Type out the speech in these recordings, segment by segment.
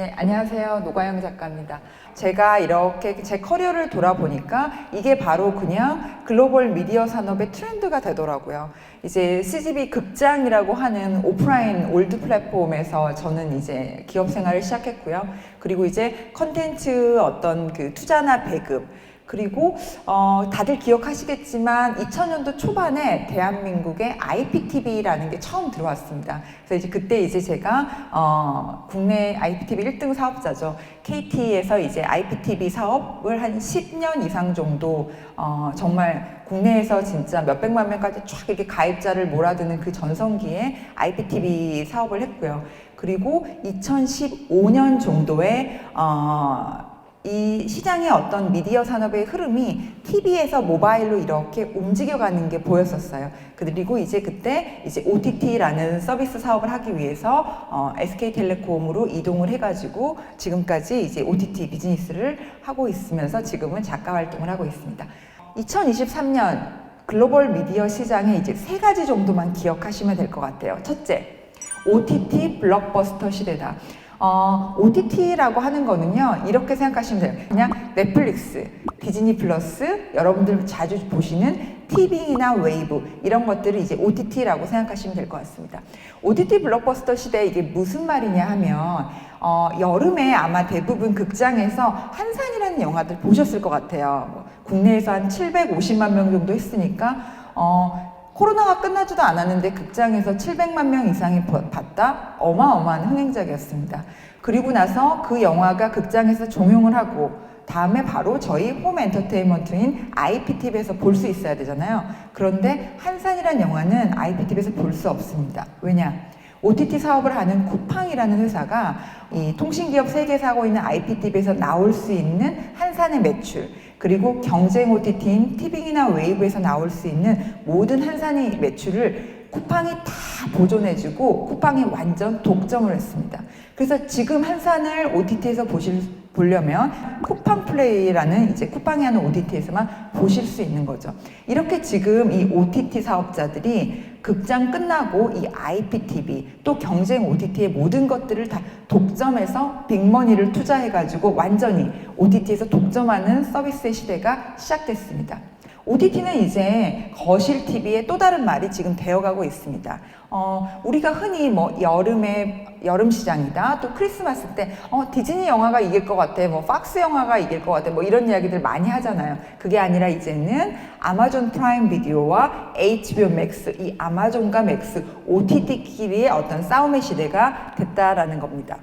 네, 안녕하세요. 노가영 작가입니다. 제가 이렇게 제 커리어를 돌아보니까 이게 바로 그냥 글로벌 미디어 산업의 트렌드가 되더라고요. 이제 CGV 극장이라고 하는 오프라인 올드 플랫폼에서 저는 이제 기업 생활을 시작했고요. 그리고 이제 컨텐츠 어떤 그 투자나 배급, 그리고 다들 기억하시겠지만 2000년도 초반에 대한민국에 IPTV라는 게 처음 들어왔습니다. 그래서 이제 그때 이제 제가 국내 IPTV 1등 사업자죠. KT에서 이제 IPTV 사업을 한 10년 이상 정도 정말 국내에서 진짜 몇백만 명까지 쫙 이렇게 가입자를 몰아드는 그 전성기에 IPTV 사업을 했고요. 그리고 2015년 정도에 이 시장의 어떤 미디어 산업의 흐름이 TV에서 모바일로 이렇게 움직여가는 게 보였었어요. 그리고 이제 그때 이제 OTT라는 서비스 사업을 하기 위해서 SK텔레콤으로 이동을 해가지고 지금까지 이제 OTT 비즈니스를 하고 있으면서 지금은 작가 활동을 하고 있습니다. 2023년 글로벌 미디어 시장에 이제 세 가지 정도만 기억하시면 될 것 같아요. 첫째, OTT 블록버스터 시대다. OTT라고 하는 거는요, 이렇게 생각하시면 돼요. 그냥 넷플릭스, 디즈니 플러스, 여러분들 자주 보시는 티빙이나 웨이브, 이런 것들을 이제 OTT라고 생각하시면 될 것 같습니다. OTT 블록버스터 시대에 이게 무슨 말이냐 하면, 여름에 아마 대부분 극장에서 한산이라는 영화들 보셨을 것 같아요. 국내에서 한 750만 명 정도 했으니까, 코로나가 끝나지도 않았는데 극장에서 700만 명 이상이 봤다? 어마어마한 흥행작이었습니다. 그리고 나서 그 영화가 극장에서 종영을 하고 다음에 바로 저희 홈 엔터테인먼트인 IPTV에서 볼 수 있어야 되잖아요. 그런데 한산이라는 영화는 IPTV에서 볼 수 없습니다. 왜냐? OTT 사업을 하는 쿠팡이라는 회사가 이 통신기업 3개에서 하고 있는 IPTV에서 나올 수 있는 한산의 매출, 그리고 경쟁 OTT인 티빙이나 웨이브에서 나올 수 있는 모든 한산의 매출을 쿠팡이 다 보존해주고 쿠팡이 완전 독점을 했습니다. 그래서 지금 한산을 OTT에서 보려면 쿠팡 플레이라는 이제 쿠팡이 하는 OTT에서만 보실 수 있는 거죠. 이렇게 지금 이 OTT 사업자들이 극장 끝나고 이 IPTV 또 경쟁 OTT의 모든 것들을 다 독점해서 빅머니를 투자해가지고 완전히 OTT에서 독점하는 서비스의 시대가 시작됐습니다. OTT는 이제 거실 TV의 또 다른 말이 지금 되어가고 있습니다. 우리가 흔히 뭐 여름 시장이다, 또 크리스마스 때 디즈니 영화가 이길 것 같아, 뭐 팍스 영화가 이길 것 같아, 뭐 이런 이야기들 많이 하잖아요. 그게 아니라 이제는 아마존 프라임 비디오와 HBO 맥스, 이 아마존과 맥스 OTT끼리의 어떤 싸움의 시대가 됐다라는 겁니다.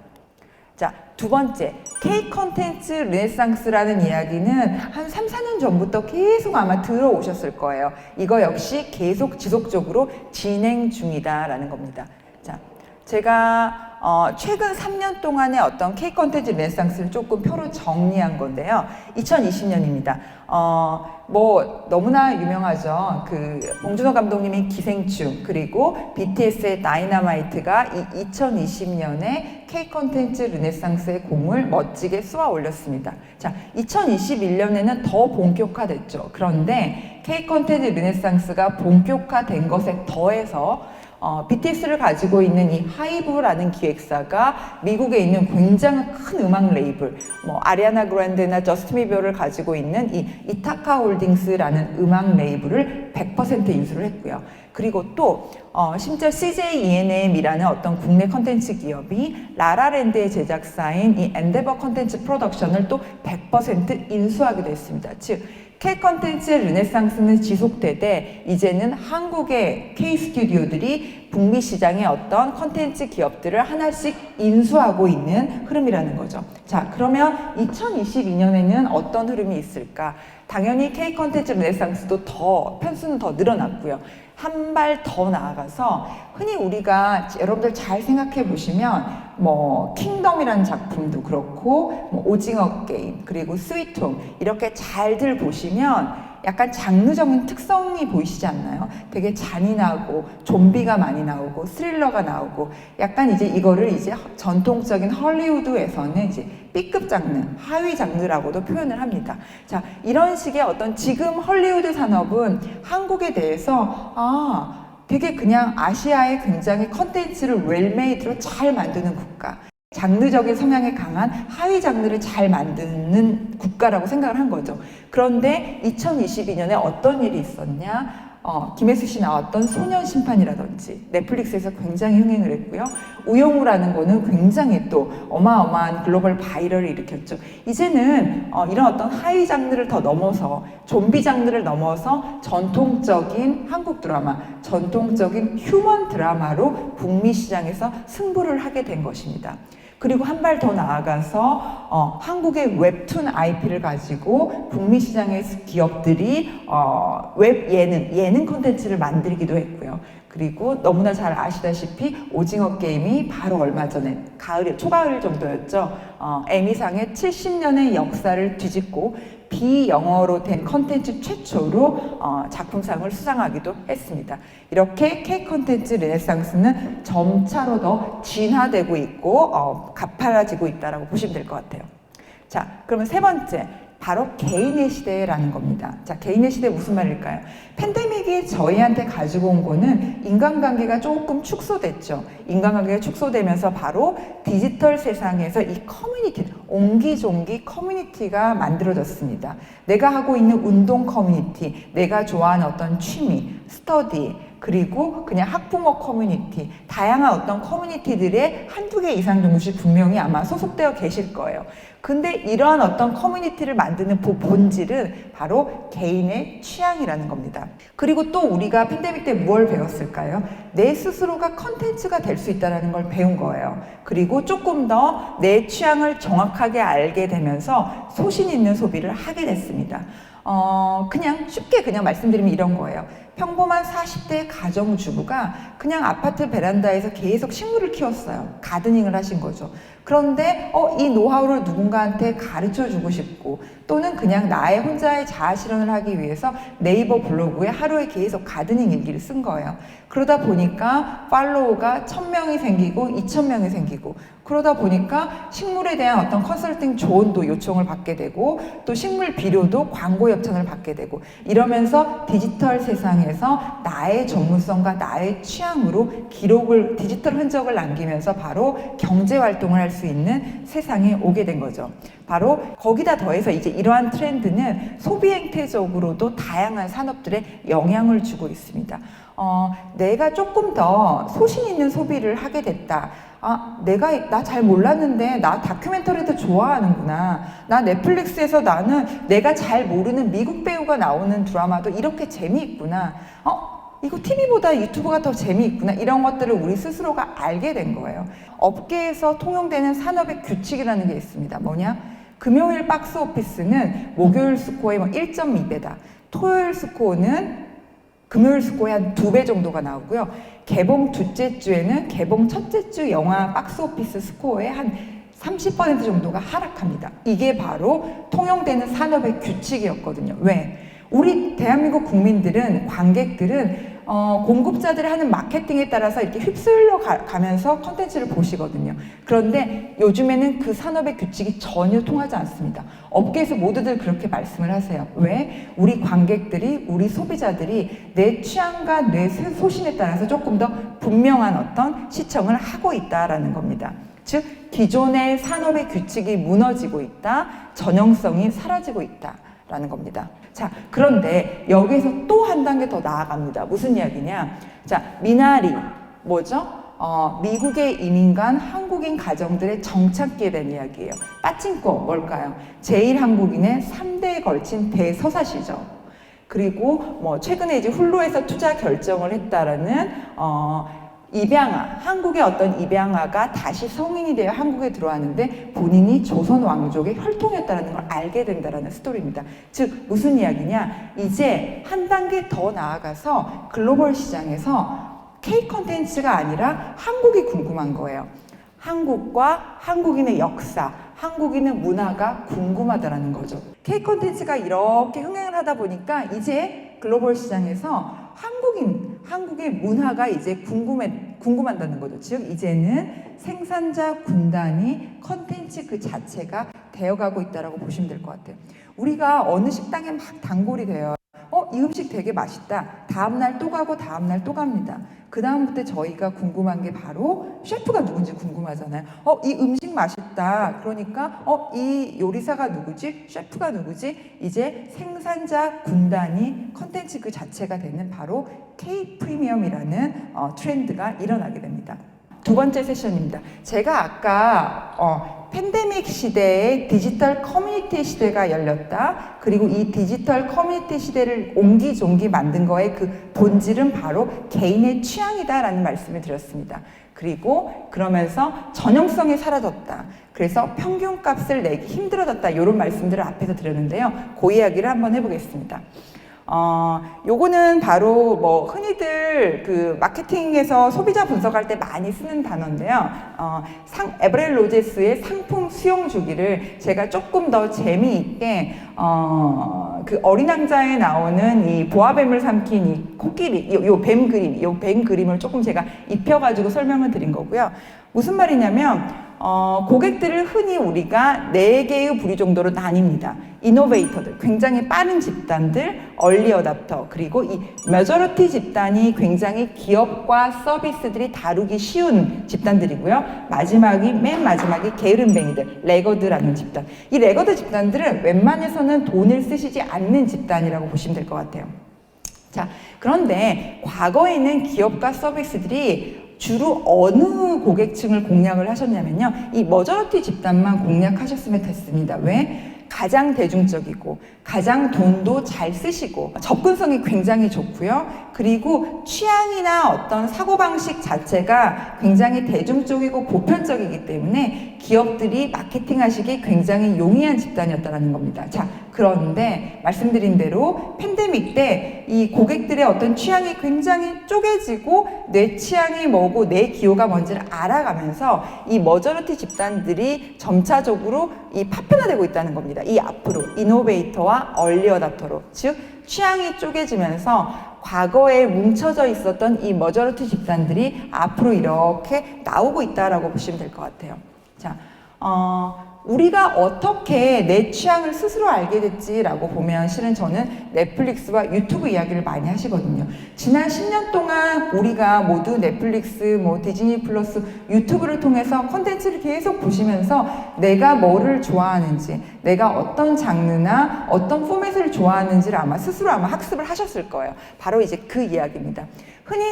자, 두 번째, K 컨텐츠 르네상스라는 이야기는 한 3, 4년 전부터 계속 아마 들어오셨을 거예요. 이거 역시 계속 지속적으로 진행 중이다라는 겁니다. 자, 제가 최근 3년 동안의 어떤 K 컨텐츠 르네상스를 조금 표로 정리한 건데요. 2020년입니다. 뭐 너무나 유명하죠. 그 봉준호 감독님의 기생충, 그리고 BTS의 다이너마이트가 이 2020년에 K 컨텐츠 르네상스의 공을 멋지게 쏘아 올렸습니다. 자, 2021년에는 더 본격화됐죠. 그런데 K 컨텐츠 르네상스가 본격화된 것에 더해서 BTS를 가지고 있는 이 하이브라는 기획사가 미국에 있는 굉장히 큰 음악 레이블, 뭐 아리아나 그란데나 저스틴 비버를 가지고 있는 이 이타카 홀딩스라는 음악 레이블을 100% 인수를 했고요. 그리고 또 심지어 CJ ENM이라는 어떤 국내 컨텐츠 기업이 라라랜드의 제작사인 이 엔데버 컨텐츠 프로덕션을 또 100% 인수하기도 했습니다. 즉 K 컨텐츠 르네상스는 지속되되 이제는 한국의 K 스튜디오들이 북미 시장의 어떤 컨텐츠 기업들을 하나씩 인수하고 있는 흐름이라는 거죠. 자, 그러면 2022년에는 어떤 흐름이 있을까? 당연히 K 컨텐츠 르네상스도 편수는 더 늘어났고요. 한 발 더 나아가서 흔히 우리가 여러분들 잘 생각해 보시면 뭐 킹덤이라는 작품도 그렇고 뭐 오징어 게임, 그리고 스위트홈, 이렇게 잘들 보시면 약간 장르적인 특성이 보이시지 않나요? 되게 잔인하고 좀비가 많이 나오고 스릴러가 나오고 약간 이제 이거를 이제 전통적인 헐리우드에서는 이제 B급 장르, 하위 장르라고도 표현을 합니다. 자, 이런 식의 어떤 지금 헐리우드 산업은 한국에 대해서 되게 그냥 아시아의 굉장히 컨텐츠를 웰메이드로 잘 만드는 국가, 장르적인 성향에 강한 하위 장르를 잘 만드는 국가라고 생각을 한 거죠. 그런데 2022년에 어떤 일이 있었냐? 김혜수 씨 나왔던 소년 심판이라든지 넷플릭스에서 굉장히 흥행을 했고요. 우영우라는 거는 굉장히 또 어마어마한 글로벌 바이럴을 일으켰죠. 이제는 이런 어떤 하위 장르를 더 넘어서 좀비 장르를 넘어서 전통적인 한국 드라마, 전통적인 휴먼 드라마로 북미 시장에서 승부를 하게 된 것입니다. 그리고 한 발 더 나아가서 한국의 웹툰 IP를 가지고 북미 시장의 기업들이 웹 예능 콘텐츠를 만들기도 했고요. 그리고 너무나 잘 아시다시피 오징어 게임이 바로 얼마 전에 초가을 정도였죠. 에미상의 70년의 역사를 뒤집고 비영어로 된 컨텐츠 최초로 작품상을 수상하기도 했습니다. 이렇게 K 컨텐츠 르네상스는 점차로 더 진화되고 있고 가파라지고 있다라고 보시면 될 것 같아요. 자, 그러면 세 번째. 바로 개인의 시대라는 겁니다. 자, 개인의 시대 무슨 말일까요? 팬데믹이 저희한테 가지고 온 거는 인간관계가 조금 축소됐죠. 인간관계가 축소되면서 바로 디지털 세상에서 이 커뮤니티, 옹기종기 커뮤니티가 만들어졌습니다. 내가 하고 있는 운동 커뮤니티, 내가 좋아하는 어떤 취미, 스터디, 그리고 그냥 학부모 커뮤니티, 다양한 어떤 커뮤니티들의 한두 개 이상 정도씩 분명히 아마 소속되어 계실 거예요. 근데 이러한 어떤 커뮤니티를 만드는 본질은 바로 개인의 취향이라는 겁니다. 그리고 또 우리가 팬데믹 때 무엇을 배웠을까요? 내 스스로가 컨텐츠가 될 수 있다는 걸 배운 거예요. 그리고 조금 더 내 취향을 정확하게 알게 되면서 소신 있는 소비를 하게 됐습니다. 그냥 쉽게 그냥 말씀드리면 이런 거예요. 평범한 40대 가정주부가 그냥 아파트 베란다에서 계속 식물을 키웠어요. 가드닝을 하신 거죠. 그런데 이 노하우를 누군가한테 가르쳐 주고 싶고 또는 그냥 나의 혼자의 자아 실현을 하기 위해서 네이버 블로그에 하루에 계속 가드닝 일기를 쓴 거예요. 그러다 보니까 팔로워가 1000명이 생기고 2000명이 생기고 그러다 보니까 식물에 대한 어떤 컨설팅 조언도 요청을 받게 되고 또 식물 비료도 광고 협찬을 받게 되고 이러면서 디지털 세상에서 나의 전문성과 나의 취향으로 디지털 흔적을 남기면서 바로 경제 활동을 할 수 있는 세상에 오게 된 거죠. 바로 거기다 더해서 이제 이러한 트렌드는 소비 행태적으로도 다양한 산업들에 영향을 주고 있습니다. 내가 조금 더 소신 있는 소비를 하게 됐다. 나 잘 몰랐는데 나 다큐멘터리도 좋아하는구나. 나 넷플릭스에서 나는 내가 잘 모르는 미국 배우가 나오는 드라마도 이렇게 재미있구나. 이거 TV보다 유튜브가 더 재미있구나. 이런 것들을 우리 스스로가 알게 된 거예요. 업계에서 통용되는 산업의 규칙이라는 게 있습니다. 뭐냐? 금요일 박스 오피스는 목요일 스코어의 1.2배다. 토요일 스코어는 금요일 스코어의 한 2배 정도가 나오고요. 개봉 둘째 주에는 개봉 첫째 주 영화 박스 오피스 스코어의 한 30% 정도가 하락합니다. 이게 바로 통용되는 산업의 규칙이었거든요. 왜? 우리 대한민국 국민들은, 관객들은 공급자들이 하는 마케팅에 따라서 이렇게 휩쓸려 가면서 컨텐츠를 보시거든요. 그런데 요즘에는 그 산업의 규칙이 전혀 통하지 않습니다. 업계에서 모두들 그렇게 말씀을 하세요. 왜? 우리 관객들이, 우리 소비자들이 내 취향과 내 소신에 따라서 조금 더 분명한 어떤 시청을 하고 있다라는 겁니다. 즉, 기존의 산업의 규칙이 무너지고 있다, 전형성이 사라지고 있다라는 겁니다. 자, 그런데 여기서 또 한 단계 더 나아갑니다. 무슨 이야기냐? 자, 미나리, 뭐죠? 미국의 이민 간 한국인 가정들의 정착기에 대한 이야기예요. 빠찡코, 뭘까요? 제1한국인의 3대에 걸친 대서사시죠. 그리고 최근에 이제 훌루에서 투자 결정을 했다라는 입양아, 한국의 어떤 입양아가 다시 성인이 되어 한국에 들어왔는데 본인이 조선 왕족의 혈통이었다는 걸 알게 된다는 스토리입니다. 즉 무슨 이야기냐? 이제 한 단계 더 나아가서 글로벌 시장에서 K 컨텐츠가 아니라 한국이 궁금한 거예요. 한국과 한국인의 역사, 한국인의 문화가 궁금하다라는 거죠. K 컨텐츠가 이렇게 흥행을 하다 보니까 이제 글로벌 시장에서 한국의 문화가 이제 궁금한다는 거죠. 즉 이제는 생산자 군단이 컨텐츠 그 자체가 되어가고 있다라고 보시면 될 것 같아요. 우리가 어느 식당에 막 단골이 돼요. 이 음식 되게 맛있다. 다음날 또 가고 다음날 또 갑니다. 그 다음부터 저희가 궁금한 게 바로 셰프가 누군지 궁금하잖아요. 이 음식 맛있다. 그러니까 이 요리사가 누구지? 셰프가 누구지? 이제 생산자 군단이 컨텐츠 그 자체가 되는 바로 K 프리미엄이라는 트렌드가 일어나게 됩니다. 두 번째 세션입니다. 제가 아까 팬데믹 시대에 디지털 커뮤니티 시대가 열렸다. 그리고 이 디지털 커뮤니티 시대를 옹기종기 만든 거의 그 본질은 바로 개인의 취향이다라는 말씀을 드렸습니다. 그리고 그러면서 전용성이 사라졌다. 그래서 평균값을 내기 힘들어졌다. 이런 말씀들을 앞에서 드렸는데요. 그 이야기를 한번 해보겠습니다. 요거는 바로 흔히들 그 마케팅에서 소비자 분석할 때 많이 쓰는 단어인데요. 에버렐 로제스의 상품 수용 주기를 제가 조금 더 재미있게, 그 어린 왕자에 나오는 이 보아뱀을 삼킨 이 코끼리, 요 뱀 그림을 조금 제가 입혀가지고 설명을 드린 거고요. 무슨 말이냐면, 고객들을 흔히 우리가 4개의 부류 정도로 나뉩니다. 이노베이터들, 굉장히 빠른 집단들, 얼리 어답터, 그리고 이 메저리티 집단이 굉장히 기업과 서비스들이 다루기 쉬운 집단들이고요. 맨 마지막이 게으름뱅이들, 레거드라는 집단. 이 레거드 집단들은 웬만해서는 돈을 쓰시지 않는 집단이라고 보시면 될 것 같아요. 자, 그런데 과거에는 기업과 서비스들이 주로 어느 고객층을 공략을 하셨냐면요. 이 머저리티 집단만 공략하셨으면 됐습니다. 왜? 가장 대중적이고 가장 돈도 잘 쓰시고 접근성이 굉장히 좋고요. 그리고 취향이나 어떤 사고방식 자체가 굉장히 대중적이고 보편적이기 때문에 기업들이 마케팅하시기 굉장히 용이한 집단이었다는 겁니다. 자, 그런데 말씀드린 대로 팬데믹 때 이 고객들의 어떤 취향이 굉장히 쪼개지고 내 취향이 뭐고 내 기호가 뭔지를 알아가면서 이 머저리티 집단들이 점차적으로 이 파편화되고 있다는 겁니다. 이 앞으로 이노베이터와 얼리 어답터로, 즉 취향이 쪼개지면서 과거에 뭉쳐져 있었던 이 머저리티 집단들이 앞으로 이렇게 나오고 있다라고 보시면 될 것 같아요. 자, 우리가 어떻게 내 취향을 스스로 알게 됐지라고 보면 실은 저는 넷플릭스와 유튜브 이야기를 많이 하시거든요. 지난 10년 동안 우리가 모두 넷플릭스, 디즈니 플러스, 유튜브를 통해서 콘텐츠를 계속 보시면서 내가 뭐를 좋아하는지, 내가 어떤 장르나 어떤 포맷을 좋아하는지를 스스로 학습을 하셨을 거예요. 바로 이제 그 이야기입니다. 흔히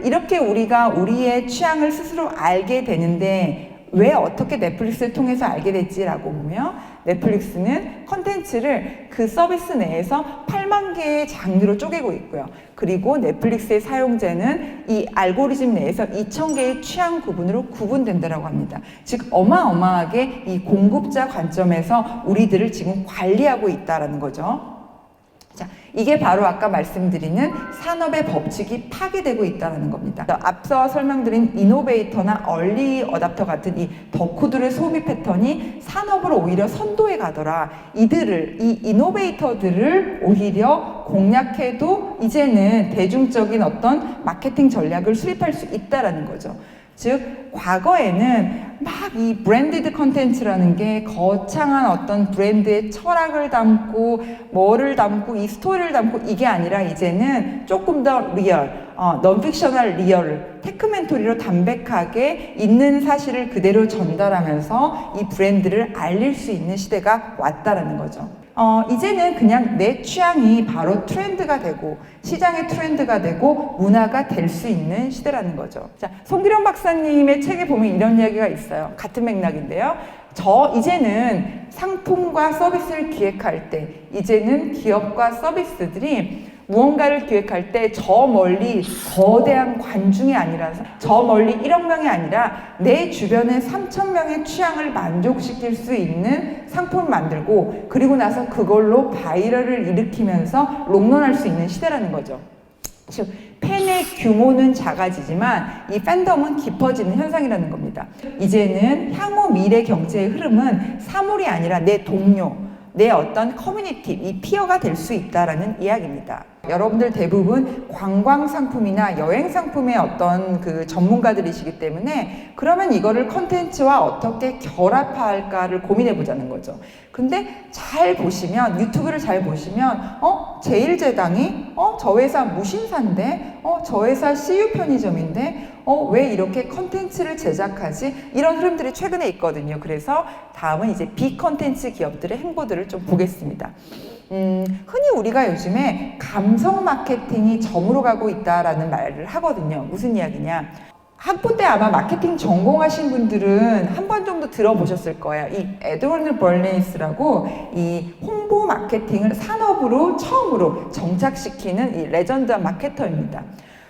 이렇게 우리가 우리의 취향을 스스로 알게 되는데 왜 어떻게 넷플릭스를 통해서 알게 됐지라고 보면 넷플릭스는 컨텐츠를 그 서비스 내에서 8만 개의 장르로 쪼개고 있고요. 그리고 넷플릭스의 사용자는 이 알고리즘 내에서 2,000개의 취향 구분으로 구분된다고 합니다. 즉 어마어마하게 이 공급자 관점에서 우리들을 지금 관리하고 있다는 거죠. 자, 이게 바로 아까 말씀드리는 산업의 법칙이 파괴되고 있다는 겁니다. 앞서 설명드린 이노베이터나 얼리 어답터 같은 이 덕후들의 소비 패턴이 산업을 오히려 선도해 가더라. 이 이노베이터들을 오히려 공략해도 이제는 대중적인 어떤 마케팅 전략을 수립할 수 있다는 거죠. 즉 과거에는 막 이 브랜디드 컨텐츠라는 게 거창한 어떤 브랜드의 철학을 담고 뭐를 담고 이 스토리를 담고 이게 아니라 이제는 조금 더 리얼, 넌픽셔널 리얼, 테크멘토리로 담백하게 있는 사실을 그대로 전달하면서 이 브랜드를 알릴 수 있는 시대가 왔다라는 거죠. 이제는 그냥 내 취향이 바로 트렌드가 되고 시장의 트렌드가 되고 문화가 될 수 있는 시대라는 거죠. 자, 송기령 박사님의 책에 보면 이런 이야기가 있어요. 같은 맥락인데요. 이제는 상품과 서비스를 기획할 때 이제는 기업과 서비스들이 무언가를 기획할 때 저 멀리 거대한 관중이 아니라 저 멀리 1억 명이 아니라 내 주변의 3,000명의 취향을 만족시킬 수 있는 상품을 만들고 그리고 나서 그걸로 바이럴을 일으키면서 롱런할 수 있는 시대라는 거죠. 즉 팬의 규모는 작아지지만 이 팬덤은 깊어지는 현상이라는 겁니다. 이제는 향후 미래 경제의 흐름은 사물이 아니라 내 동료, 내 어떤 커뮤니티, 이 피어가 될 수 있다라는 이야기입니다. 여러분들 대부분 관광 상품이나 여행 상품의 어떤 그 전문가들이시기 때문에 그러면 이거를 컨텐츠와 어떻게 결합할까를 고민해 보자는 거죠. 근데 잘 보시면, 유튜브를 잘 보시면 제일제당이 저 회사 무신사인데 저 회사 CU 편의점인데 왜 이렇게 컨텐츠를 제작하지? 이런 흐름들이 최근에 있거든요. 그래서 다음은 이제 비컨텐츠 기업들의 행보들을 좀 보겠습니다. 흔히 우리가 요즘에 감성 마케팅이 점으로 가고 있다라는 말을 하거든요. 무슨 이야기냐? 학부 때 아마 마케팅 전공하신 분들은 한 번 정도 들어보셨을 거예요. 이 에드워드 벌레이스라고 이 홍보 마케팅을 산업으로 처음으로 정착시키는 이 레전드한 마케터입니다.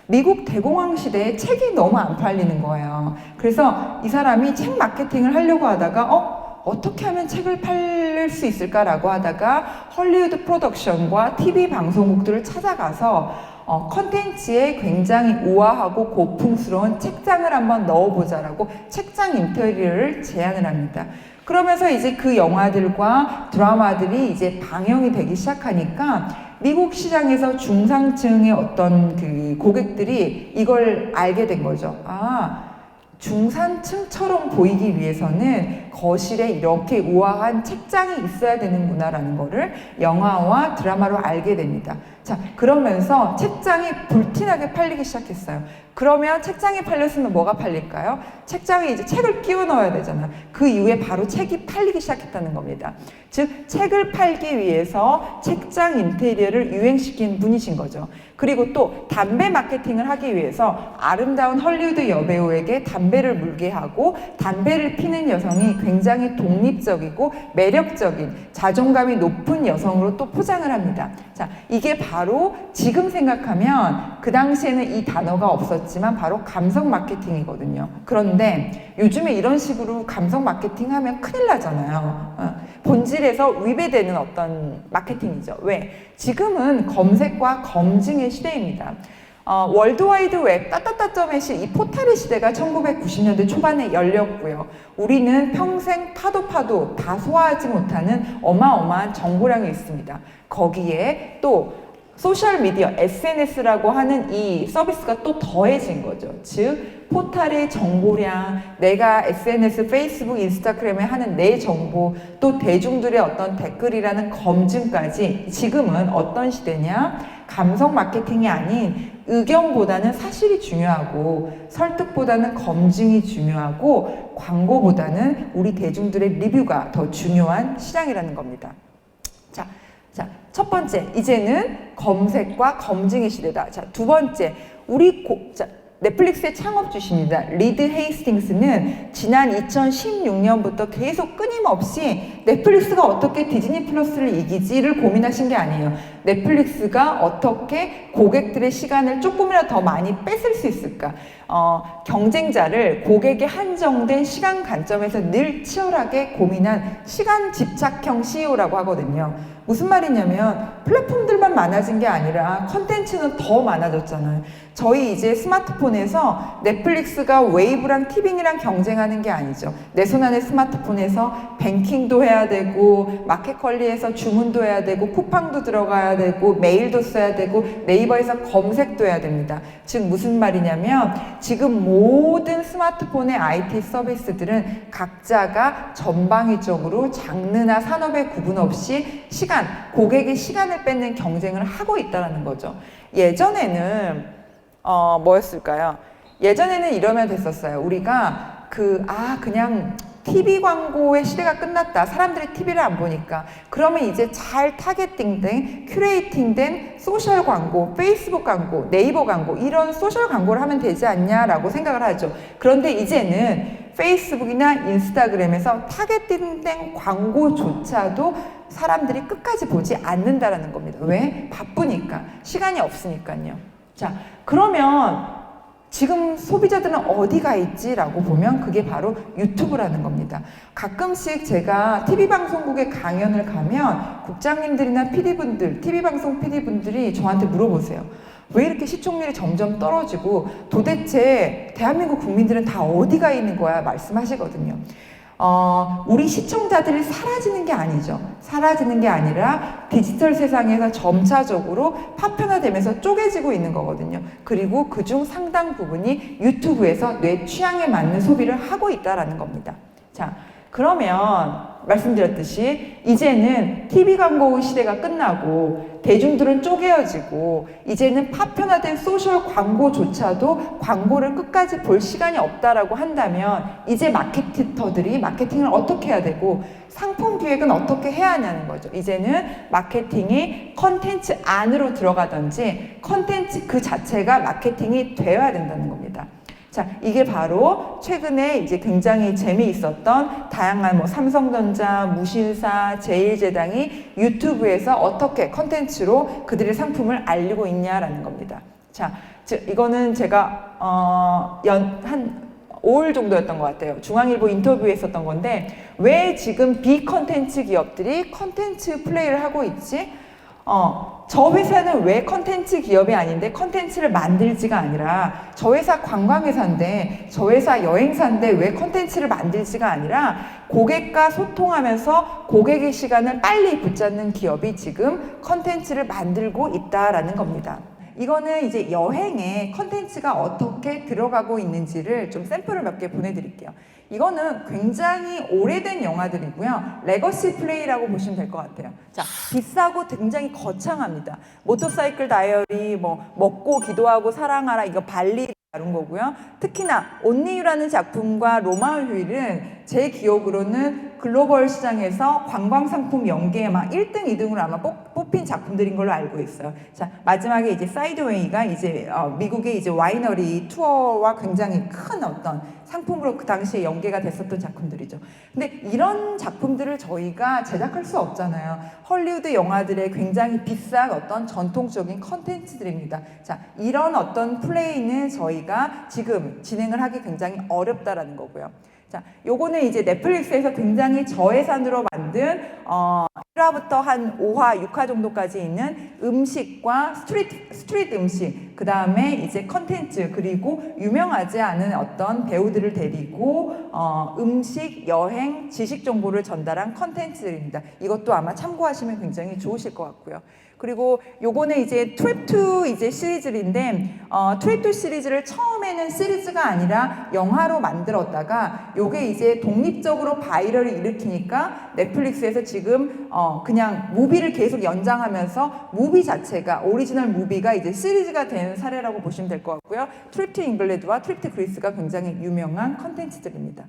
미국 대공황 시대에 책이 너무 안 팔리는 거예요. 그래서 이 사람이 책 마케팅을 하려고 하다가 어떻게 하면 책을 팔릴 수 있을까라고 하다가 헐리우드 프로덕션과 TV 방송국들을 찾아가서 컨텐츠에 굉장히 우아하고 고풍스러운 책장을 한번 넣어보자라고 책장 인테리어를 제안을 합니다. 그러면서 이제 그 영화들과 드라마들이 이제 방영이 되기 시작하니까 미국 시장에서 중상층의 어떤 그 고객들이 이걸 알게 된 거죠. 중산층처럼 보이기 위해서는 거실에 이렇게 우아한 책장이 있어야 되는구나라는 거를 영화와 드라마로 알게 됩니다. 자, 그러면서 책장이 불티나게 팔리기 시작했어요. 그러면 책장이 팔렸으면 뭐가 팔릴까요? 책장에 이제 책을 끼워 넣어야 되잖아요. 그 이후에 바로 책이 팔리기 시작했다는 겁니다. 즉, 책을 팔기 위해서 책장 인테리어를 유행시킨 분이신 거죠. 그리고 또 담배 마케팅을 하기 위해서 아름다운 헐리우드 여배우에게 담배를 물게 하고 담배를 피는 여성이 굉장히 독립적이고 매력적인 자존감이 높은 여성으로 또 포장을 합니다. 자, 이게 바로 지금 생각하면 그 당시에는 이 단어가 없었지만 바로 감성 마케팅이거든요. 그런데 요즘에 이런 식으로 감성 마케팅 하면 큰일 나잖아요. 본질에서 위배되는 어떤 마케팅이죠. 왜? 지금은 검색과 검증의 시대입니다. 월드와이드 웹, 따따따점의 이 포탈의 시대가 1990년대 초반에 열렸고요. 우리는 평생 파도 다 소화하지 못하는 어마어마한 정보량이 있습니다. 거기에 또 소셜미디어, SNS라고 하는 이 서비스가 또 더해진 거죠. 즉, 포탈의 정보량, 내가 SNS, 페이스북, 인스타그램에 하는 내 정보, 또 대중들의 어떤 댓글이라는 검증까지 지금은 어떤 시대냐? 감성 마케팅이 아닌 의견보다는 사실이 중요하고 설득보다는 검증이 중요하고 광고보다는 우리 대중들의 리뷰가 더 중요한 시장이라는 겁니다. 자, 첫 번째, 이제는 검색과 검증의 시대다. 자, 두 번째, 넷플릭스의 창업주십니다. 리드 헤이스팅스는 지난 2016년부터 계속 끊임없이 넷플릭스가 어떻게 디즈니 플러스를 이기지를 고민하신 게 아니에요. 넷플릭스가 어떻게 고객들의 시간을 조금이라도 더 많이 뺏을 수 있을까? 경쟁자를 고객의 한정된 시간 관점에서 늘 치열하게 고민한 시간 집착형 CEO라고 하거든요. 무슨 말이냐면 플랫폼들만 많아진 게 아니라 컨텐츠는 더 많아졌잖아요. 저희 이제 스마트폰에서 넷플릭스가 웨이브랑 티빙이랑 경쟁하는 게 아니죠. 내 손 안에 스마트폰에서 뱅킹도 해야 되고 마켓컬리에서 주문도 해야 되고 쿠팡도 들어가야 되고 메일도 써야 되고 네이버에서 검색도 해야 됩니다. 즉 무슨 말이냐면 지금 모든 스마트폰의 IT 서비스들은 각자가 전방위적으로 장르나 산업의 구분 없이 고객의 시간을 뺏는 경쟁을 하고 있다는 거죠. 예전에는 뭐였을까요? 예전에는 이러면 됐었어요. 우리가 그냥 TV 광고의 시대가 끝났다. 사람들이 TV를 안 보니까. 그러면 이제 잘 타겟팅된, 큐레이팅된 소셜 광고, 페이스북 광고, 네이버 광고 이런 소셜 광고를 하면 되지 않냐라고 생각을 하죠. 그런데 이제는 페이스북이나 인스타그램에서 타겟팅된 광고조차도 사람들이 끝까지 보지 않는다라는 겁니다. 왜? 바쁘니까. 시간이 없으니까요. 자, 그러면 지금 소비자들은 어디가 있지라고 보면 그게 바로 유튜브라는 겁니다. 가끔씩 제가 TV방송국에 강연을 가면 국장님들이나 PD분들, TV방송 PD분들이 저한테 물어보세요. 왜 이렇게 시청률이 점점 떨어지고 도대체 대한민국 국민들은 다 어디가 있는 거야? 말씀하시거든요. 우리 시청자들이 사라지는 게 아니죠. 사라지는 게 아니라 디지털 세상에서 점차적으로 파편화되면서 쪼개지고 있는 거거든요. 그리고 그중 상당 부분이 유튜브에서 내 취향에 맞는 소비를 하고 있다라는 겁니다. 자, 그러면 말씀드렸듯이 이제는 TV 광고 시대가 끝나고 대중들은 쪼개어지고 이제는 파편화된 소셜 광고조차도 광고를 끝까지 볼 시간이 없다라고 한다면 이제 마케터들이 마케팅을 어떻게 해야 되고 상품 기획은 어떻게 해야 하냐는 거죠. 이제는 마케팅이 컨텐츠 안으로 들어가든지 컨텐츠 그 자체가 마케팅이 되어야 된다는 겁니다. 자, 이게 바로 최근에 이제 굉장히 재미있었던 다양한 삼성전자, 무신사, 제일제당이 유튜브에서 어떻게 컨텐츠로 그들의 상품을 알리고 있냐라는 겁니다. 자, 이거는 제가 한 5월 정도였던 것 같아요. 중앙일보 인터뷰에 있었던 건데 왜 지금 비컨텐츠 기업들이 컨텐츠 플레이를 하고 있지? 저 회사는 왜 컨텐츠 기업이 아닌데 컨텐츠를 만들지가 아니라 저 회사 관광회사인데 저 회사 여행사인데 왜 컨텐츠를 만들지가 아니라 고객과 소통하면서 고객의 시간을 빨리 붙잡는 기업이 지금 컨텐츠를 만들고 있다라는 겁니다. 이거는 이제 여행에 컨텐츠가 어떻게 들어가고 있는지를 좀 샘플을 몇 개 보내드릴게요. 이거는 굉장히 오래된 영화들이고요. 레거시 플레이라고 보시면 될 것 같아요. 자, 비싸고 굉장히 거창합니다. 모터사이클 다이어리, 먹고 기도하고 사랑하라, 이거 발리 다룬 거고요. 특히나 온리유라는 작품과 로마의 휴일은 제 기억으로는 글로벌 시장에서 관광상품 연계에 막 1등, 2등으로 아마 뽑힌 작품들인 걸로 알고 있어요. 자, 마지막에 이제 사이드웨이가 이제 미국의 이제 와이너리 투어와 굉장히 큰 어떤 상품으로 그 당시에 연계가 됐었던 작품들이죠. 근데 이런 작품들을 저희가 제작할 수 없잖아요. 헐리우드 영화들의 굉장히 비싼 어떤 전통적인 컨텐츠들입니다. 자, 이런 어떤 플레이는 저희가 지금 진행을 하기 굉장히 어렵다라는 거고요. 자, 요거는 이제 넷플릭스에서 굉장히 저예산으로 만든 1화부터 한 5화, 6화 정도까지 있는 음식과 스트리트 음식, 그 다음에 이제 컨텐츠, 그리고 유명하지 않은 어떤 배우들을 데리고 음식, 여행, 지식 정보를 전달한 컨텐츠들입니다. 이것도 아마 참고하시면 굉장히 좋으실 것 같고요. 그리고 요거는 이제 트랩2 이제 시리즈인데 트랩2 시리즈를 처음에는 시리즈가 아니라 영화로 만들었다가 요게 이제 독립적으로 바이럴을 일으키니까 넷플릭스에서 지금 그냥 무비를 계속 연장하면서 무비 자체가 오리지널 무비가 이제 시리즈가 된 사례라고 보시면 될 것 같고요. 트랩2 잉글랜드와 트랩2 그리스가 굉장히 유명한 컨텐츠들입니다.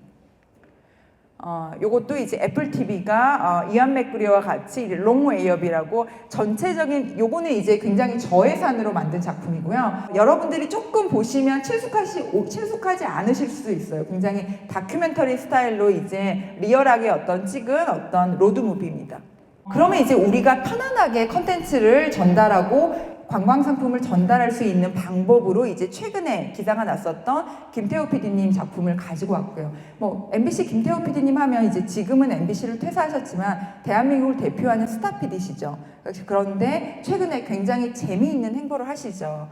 요것도 이제 애플 TV가 이안 맥그리어와 같이 롱웨이업이라고 전체적인 요거는 이제 굉장히 저예산으로 만든 작품이고요. 여러분들이 조금 보시면 친숙하지 않으실 수도 있어요. 굉장히 다큐멘터리 스타일로 이제 리얼하게 찍은 어떤 로드무비입니다. 그러면 이제 우리가 편안하게 컨텐츠를 전달하고 관광상품을 전달할 수 있는 방법으로 이제 최근에 기사가 났었던 김태호 PD님 작품을 가지고 왔고요. MBC 김태호 PD님 하면 이제 지금은 MBC를 퇴사하셨지만 대한민국을 대표하는 스타 PD시죠. 그런데 최근에 굉장히 재미있는 행보를 하시죠.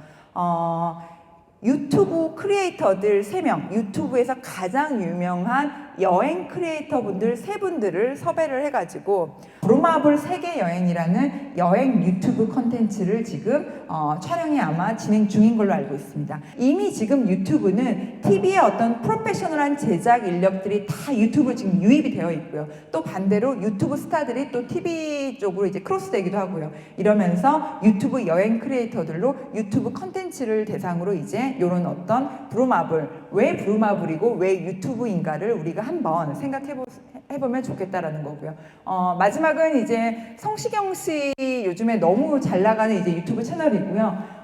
유튜브 크리에이터들 3명, 유튜브에서 가장 유명한 여행 크리에이터 분들 3분들을 섭외를 해가지고 브루마블 세계 여행이라는 여행 유튜브 컨텐츠를 지금 촬영이 아마 진행 중인 걸로 알고 있습니다. 이미 지금 유튜브는 TV의 어떤 프로페셔널한 제작 인력들이 다 유튜브 지금 유입이 되어 있고요. 또 반대로 유튜브 스타들이 또 TV 쪽으로 이제 크로스되기도 하고요. 이러면서 유튜브 여행 크리에이터들로 유튜브 컨텐츠를 대상으로 이제 이런 어떤 브루마블, 왜 브루마블이고 왜 유튜브인가를 우리가 한번 생각해보면 좋겠다라는 거고요. 마지막은 이제 성시경 씨 요즘에 너무 잘 나가는 이제 유튜브 채널이고요.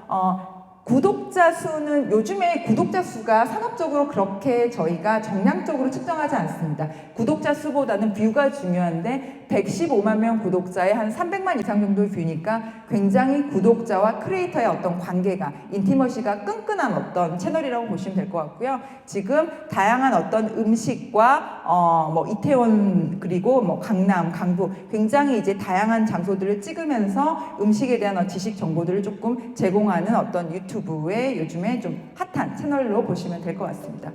구독자 수는 요즘에 구독자 수가 산업적으로 그렇게 저희가 정량적으로 측정하지 않습니다. 구독자 수보다는 뷰가 중요한데 115만 명 구독자에 한 300만 이상 정도의 뷰니까 굉장히 구독자와 크리에이터의 어떤 관계가 인티머시가 끈끈한 어떤 채널이라고 보시면 될 것 같고요. 지금 다양한 어떤 음식과 이태원 그리고 강남, 강북 굉장히 이제 다양한 장소들을 찍으면서 음식에 대한 지식 정보들을 조금 제공하는 어떤 유튜브의 요즘에 좀 핫한 채널로 보시면 될 것 같습니다.